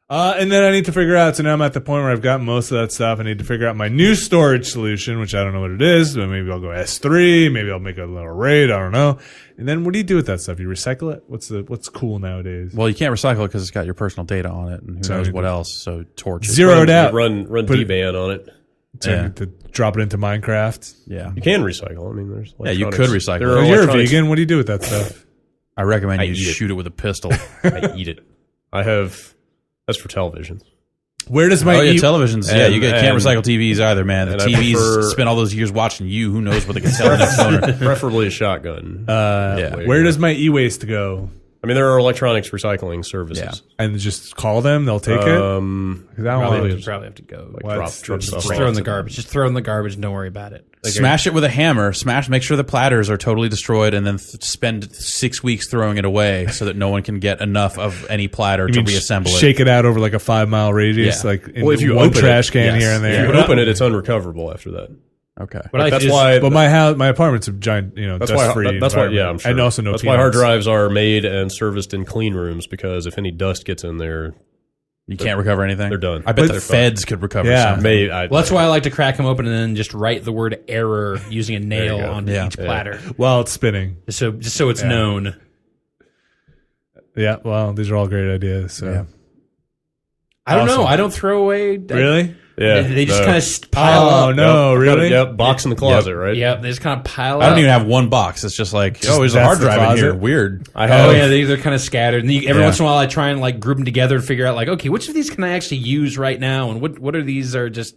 And then I need to figure out, so now I'm at the point where I've got most of that stuff. I need to figure out my new storage solution, which I don't know what it is. But maybe I'll go S3. Maybe I'll make a little RAID. I don't know. And then what do you do with that stuff? You recycle it? What's cool nowadays? Well, you can't recycle it because it's got your personal data on it, and who knows what else. So torch it. Zeroed out. Run D-ban on it. To drop it into Minecraft. Yeah. You can recycle. I mean, there's you could recycle it. You're a vegan. What do you do with that stuff? I recommend you shoot it with a pistol. I eat it. That's for televisions. Where does my televisions? You can't recycle TVs either, man. The TVs spend all those years watching you. Who knows what they can tell the next owner? Preferably a shotgun. Where does my e-waste go? I mean, there are electronics recycling services. And just call them; they'll take it. Probably have to go. Drop just throw in the garbage. Just throw in the garbage and don't worry about it. Smash it with a hammer. Make sure the platters are totally destroyed, and then spend 6 weeks throwing it away so that no one can get enough of any platter to reassemble it. Shake it out over like a 5-mile radius, like in if you one open trash can here and there. If you open it, it's unrecoverable after that. Okay, but that's why. But my apartment's a giant, dust free. That's why. Yeah, I'm sure. And also no. That's why hard drives are made and serviced in clean rooms, because if any dust gets in there, you can't recover anything. They're done. I bet the feds could recover something. That's why I like to crack them open and then just write the word error using a nail onto each platter while it's spinning. Just so it's known. Yeah. Well, these are all great ideas. So. I don't know. I don't throw away. Really? Yeah, they just kind of pile up. Oh no, really? Yep, box in the closet, right? Yep, they just kind of pile up. I don't even have one box. It's just like, there's a hard drive in here. Weird. They're kind of scattered. And every once in a while, I try and like group them together and figure out like, okay, which of these can I actually use right now, and what are these are just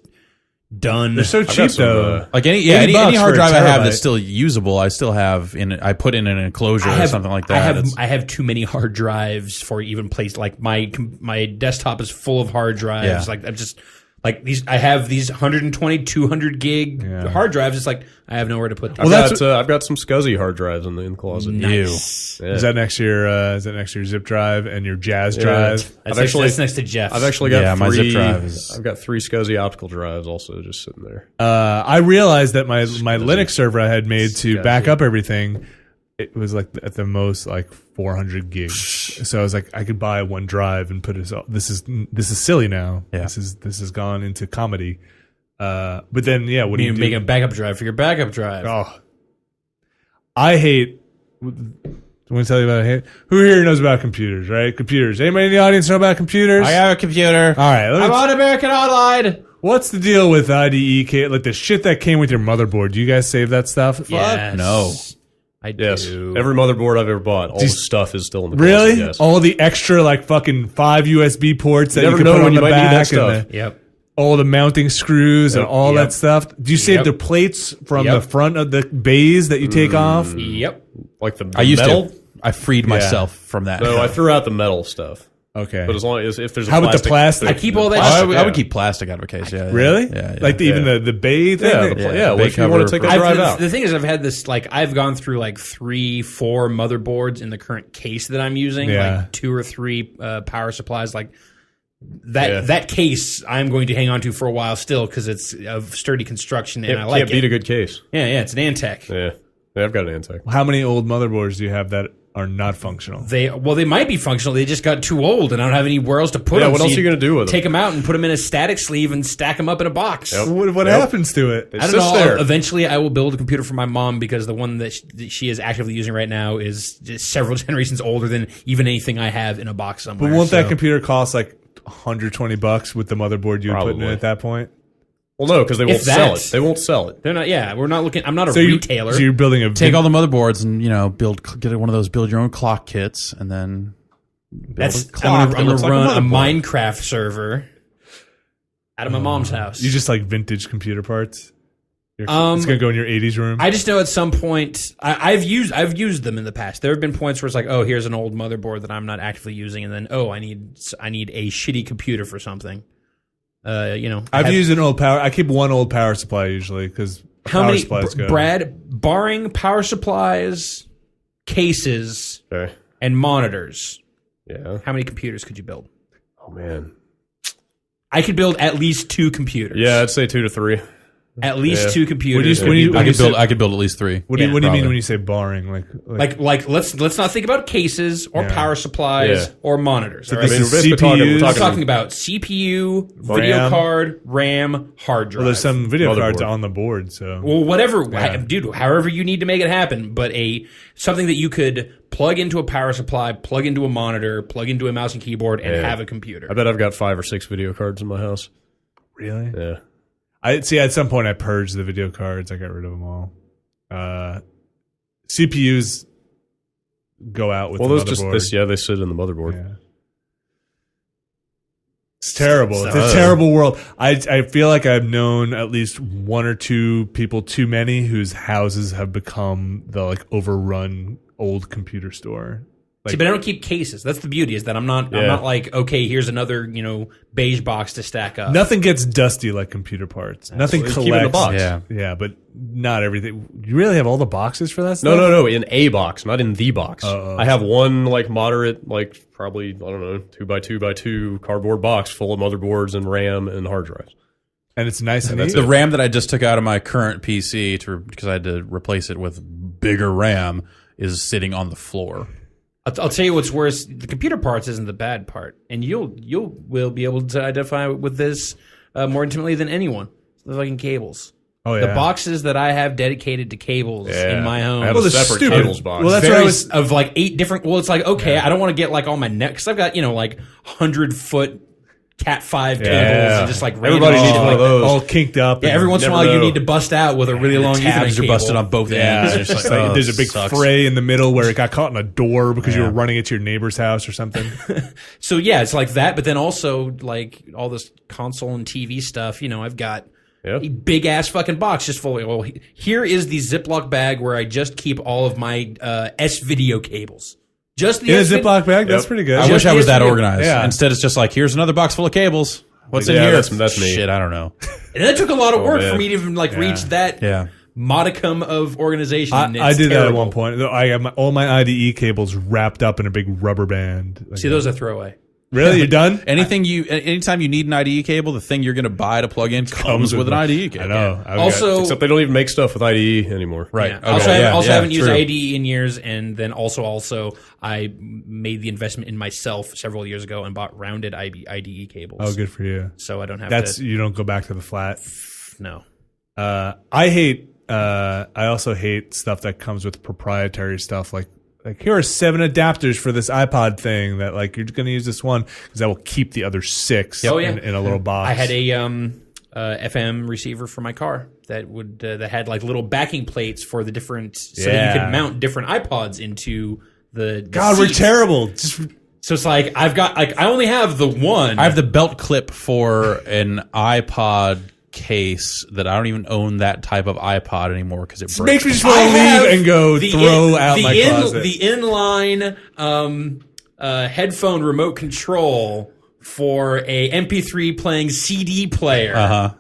done. They're so cheap though. Like any hard drive I have that's still usable, I still have I put in an enclosure or something like that. I have too many hard drives for even place. Like my desktop is full of hard drives. Like I'm just. Like these, I have these 120, 200 gig hard drives. It's like I have nowhere to put them. I've got some SCSI hard drives in the closet. Nice. Yeah. Is that next to your zip drive and your Jazz drive? That's next to Jeff. I've actually got my zip drive I've got 3 SCSI optical drives also just sitting there. I realized that my Linux server I had made to back up everything, it was like at the most like 400 gigs. So I was like, I could buy one drive and put it. This is silly now. Yeah. This has gone into comedy. But then what do you do? Make a backup drive for your backup drive. Oh, I hate. I'm going to tell you about I hate. Who here knows about computers? Right? Computers. Anybody in the audience know about computers? I have a computer. All right. I'm on American Online. What's the deal with IDE? Like the shit that came with your motherboard. Do you guys save that stuff? Yes. No. I do. Yes. Every motherboard I've ever bought, all the stuff is still in the closet. Really? Yes. All the extra like fucking 5 USB ports that you can know put when on you the might need that back stuff. and all the mounting screws and all that stuff. Do you save the plates from the front of the bays that you take off? Yep. Like the I used metal? to. I freed myself from that. No, I threw out the metal stuff. Okay. But as long as if there's a How about the plastic? I keep all that I would keep plastic out of a case. Yeah. Really? Yeah. Like even the bay thing? What if you want to take that drive out? The thing is, I've had this, like, I've gone through like 3-4 motherboards in the current case that I'm using, like 2 or 3 power supplies, like that case I'm going to hang on to for a while still because it's of sturdy construction and I like it. Can't beat a good case. Yeah, it's an Antec. Yeah, I've got an Antec. How many old motherboards do you have that are not functional? They might be functional. They just got too old, and I don't have anywhere else to put them. What else are you going to do with them? Take them out and put them in a static sleeve and stack them up in a box. Yep. What happens to it? I don't know. There. Eventually, I will build a computer for my mom because the one that she is actively using right now is just several generations older than even anything I have in a box somewhere. But won't that computer cost like $120 with the motherboard you would put in it at that point? Well, no, because they won't sell it. They won't sell it. They're not. Yeah, we're not looking. I'm not a retailer. So you're building a take all the motherboards and get one of those build your own clock kits and then I'm gonna run a Minecraft server out of my mom's house. You just like vintage computer parts. It's gonna go in your 80s room. I just know at some point I've used them in the past. There have been points where it's like, oh, here's an old motherboard that I'm not actively using, and then I need a shitty computer for something. I've used an old power. I keep one old power supply usually because how many Brad, barring power supplies, cases, and monitors. Yeah. How many computers could you build? Oh man, I could build at least 2 computers. Yeah, I'd say 2 to 3. At least 2 computers. I could build at least 3. What do you mean when you say barring? Like let's not think about cases or power supplies or monitors. So all right? CPUs. I'm talking about CPU, video card, RAM, hard drive. Well, there's some video cards on the board, so well, whatever, dude. However you need to make it happen, but something that you could plug into a power supply, plug into a monitor, plug into a mouse and keyboard, and have a computer. I bet I've got 5 or 6 video cards in my house. Really? Yeah. I see. At some point, I purged the video cards. I got rid of them all. CPUs go out with the motherboard. They sit in the motherboard. Yeah. It's terrible. It's a terrible world. I feel like I've known at least 1 or 2 people too many whose houses have become the overrun old computer store. See, but I don't keep cases. That's the beauty, is that I'm not like, okay, here's another, beige box to stack up. Nothing gets dusty like computer parts. Nothing collects. Keep it in the box. Yeah, but not everything. You really have all the boxes for that stuff? No, in a box, not in the box. I have one moderate, probably, I don't know, 2x2x2 cardboard box full of motherboards and RAM and hard drives. And it's nice and neat. The RAM that I just took out of my current PC because I had to replace it with bigger RAM is sitting on the floor. I'll tell you what's worse. The computer parts isn't the bad part, and you will be able to identify with this more intimately than anyone. The fucking cables. Oh yeah. The boxes that I have dedicated to cables in my home. I have a separate cables box. Well, that's what I was of 8 different. Well, it's I don't want to get all my neck, because I've got 100-foot Cat 5 cables and just everybody needs one of those all kinked up. Yeah, every once in a while you need to bust out with a really long Ethernet tabs are cable. busted on both ends. There's a big fray in the middle where it got caught in a door because you were running it to your neighbor's house or something. So yeah, it's like that. But then also all this console and TV stuff. I've got a big ass fucking box just full of. Well, here is the Ziploc bag where I just keep all of my S-video cables. Just the Ziploc bag. That's pretty good. I wish I was that organized. Yeah. Instead, it's just here's another box full of cables. What's in here? That's me. Shit, I don't know. And that took a lot of work for me to even reach that modicum of organization. I did that at one point. I have all my IDE cables wrapped up in a big rubber band. See, those I throw away. Really? You're done? Anytime you need an IDE cable, the thing you're going to buy to plug in comes with an IDE cable. I know. Also, except they don't even make stuff with IDE anymore. Right. Yeah. Okay. I haven't used IDE in years, and then also I made the investment in myself several years ago and bought rounded IDE cables. Oh, good for you. So I don't have you don't go back to the flat. No. I also hate stuff that comes with proprietary stuff like here are 7 adapters for this iPod thing that you're going to use this one because that will keep the other 6 in a little box. I had a FM receiver for my car that had little backing plates for the different so that you could mount different iPods into the God, seats. We're terrible. So it's I've got I only have the one. I have the belt clip for an iPod case that I don't even own that type of iPod anymore because it breaks. Makes me just want to leave and go throw out my closet. The inline headphone remote control for a MP3 playing CD player.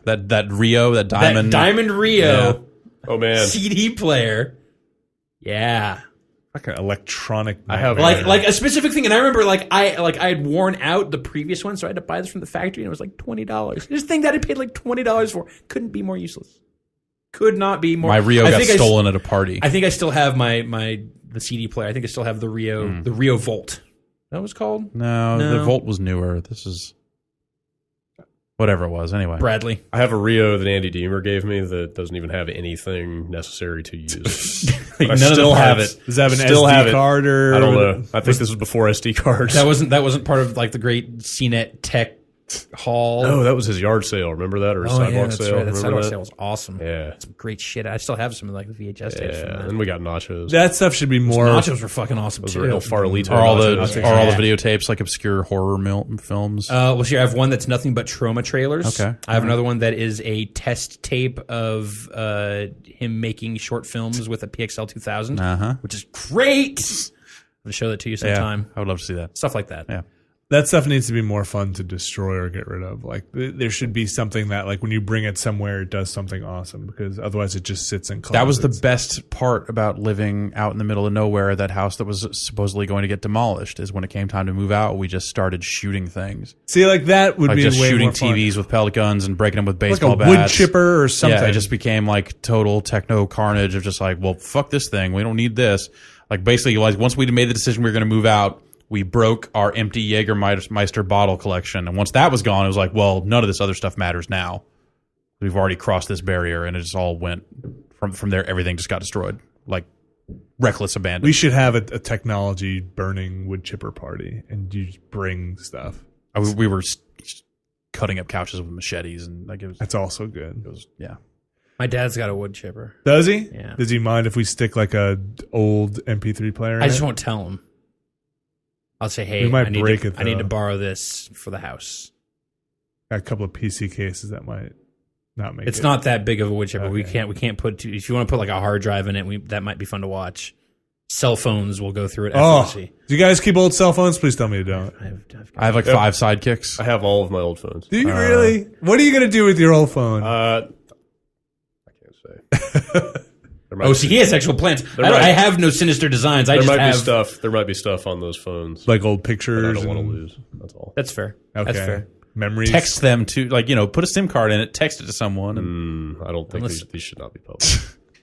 That Rio, that Diamond Rio. Yeah. Oh man, CD player. Yeah. Like an electronic. I have like a specific thing, and I remember I had worn out the previous one, so I had to buy this from the factory, and it was $20. This thing that I paid $20 for couldn't be more useless. Could not be more. My Rio got stolen at a party. I think I still have the CD player. I think I still have the Rio Volt. That was called? No, the Volt was newer. This is whatever it was. Anyway, Bradley. I have a Rio that Andy Deemer gave me that doesn't even have anything necessary to use. None still have it. Does that have an SD card or? I don't know. I think this was before SD cards. That wasn't part of the great CNET Tech haul. No, that was his yard sale. Remember that? Or his sidewalk sale? Right. That sidewalk sale was awesome. Yeah. Some great shit. I still have some of the VHS tapes from that. And we got nachos. That stuff should be more. Nachos were fucking awesome too. Real Farlito. Are all the videotapes obscure horror films? Well, see, I have one that's nothing but trauma trailers. Okay. I have another one that is a test tape of him making short films with a PXL 2000, which is great. I'm going to show that to you sometime. Yeah, I would love to see that. Stuff like that. Yeah. That stuff needs to be more fun to destroy or get rid of. Like there should be something that like when you bring it somewhere, it does something awesome because otherwise it just sits in closets. That was the best part about living out in the middle of nowhere. That house that was supposedly going to get demolished is when it came time to move out, we just started shooting things. See, like that would be just way shooting more fun. TVs with pellet guns and breaking them with baseball like a bats. wood chipper or something. Yeah, it just became like total techno carnage of just like, well, fuck this thing. We don't need this. Like basically, like once we made the decision we were going to move out, we broke our empty Jägermeister bottle collection. And once that was gone, it was like, well, none of this other stuff matters now. We've already crossed this barrier, and it just all went from there. Everything just got destroyed, like reckless abandon. We should have a technology burning wood chipper party, and you just bring stuff. We were cutting up couches with machetes, and like it was. That's also good. It was, yeah. My dad's got a wood chipper. Does he? Yeah. Does he mind if we stick like a old MP3 player in I just it? won't tell him. I'll say, hey, We might I need break to, it, I need though. to borrow this for the house. Got a couple of PC cases that might not make It's it. not that big of a wood chipper. Okay. We can't put if you want to put like a hard drive in it, that might be fun to watch. Cell phones will go through it. Oh, effortlessly. do you guys keep old cell phones? Please tell me you don't. I have like 5 sidekicks. I have all of my old phones. Do you really? What are you going to do with your old phone? I can't say. Oh, so he has actual plans. might- I have no sinister designs. I There just might have be stuff. There might be stuff on those phones like old that pictures? I don't want to and- lose. That's all. That's fair. Okay. That's fair. Memories? Text them to put a SIM card in it, text it to someone, and I don't think Unless- these should not be public.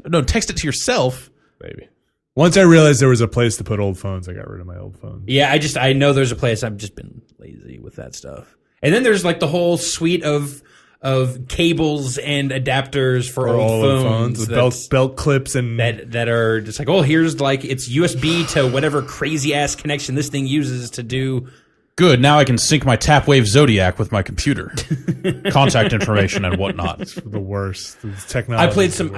no, text it to yourself. Maybe. Once I realized there was a place to put old phones, I got rid of my old phone. Yeah, I know there's a place. I've just been lazy with that stuff. And then there's like the whole suite of cables and adapters for old all phones, with that's- belt clips and that are just like, oh, here's like it's USB to whatever crazy ass connection this thing uses to do. Good. Now I can sync my Tapwave Zodiac with my computer, contact information and whatnot. the worst. The technology. I played some